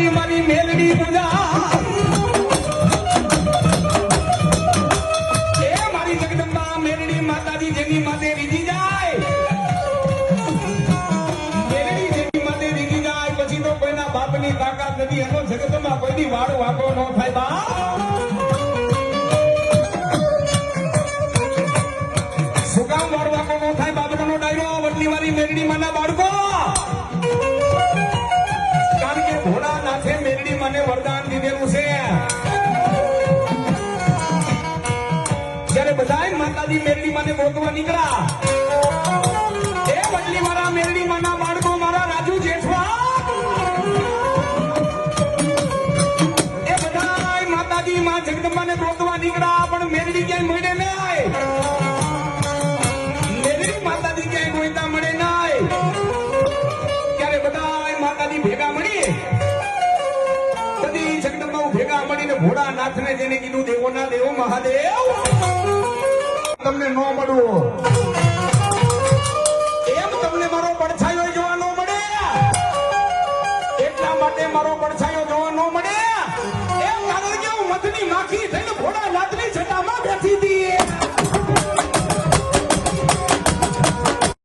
વડલી મારી મેલડી પૂજા એ મારી જગદંબા મેલડી માતાજી જેની માતે રીજી જાય મેલડી જેની માતે રીજી જાય પછી તો કોઈના બાપની તાકાત નથી એનો જગદંબા કોઈની વાળ વાંકો ન થાય બા સુકામ વાળ વાંકો ન થાય બાબતનો ડાયરો વડલી મારી મેલડી માના બાળકો ભોળાનાથે મેલડી મને વરદાન દીધેલું છે જ્યારે બધાય માતાજી મેલડી મને ગોતવા નીકળ્યા એ વડલી મારા મેલડી માના બાળકો મારા રાજુ જેઠવા એ બધાય માતાજી માં જગદંબાને ગોતવા નીકળ્યા પણ મેલડી ક્યાંય મળે નહીં મેલડી માતાજી ક્યાંય ગોઈતા મળે નહીં ત્યારે બધાય માતાજી ભેગા મળી જગદંબા ભેગા મળીને ભોળાનાથને જેને કીધું દેવો ના દેવો મહાદેવ તમને ન મળવું એમ તમને મારો પડછાયો જોવા ન મળે એટલા માટે મારો પડછાયો જોવા ન મળે એમ કારણ કે હું મધની માખી થઈ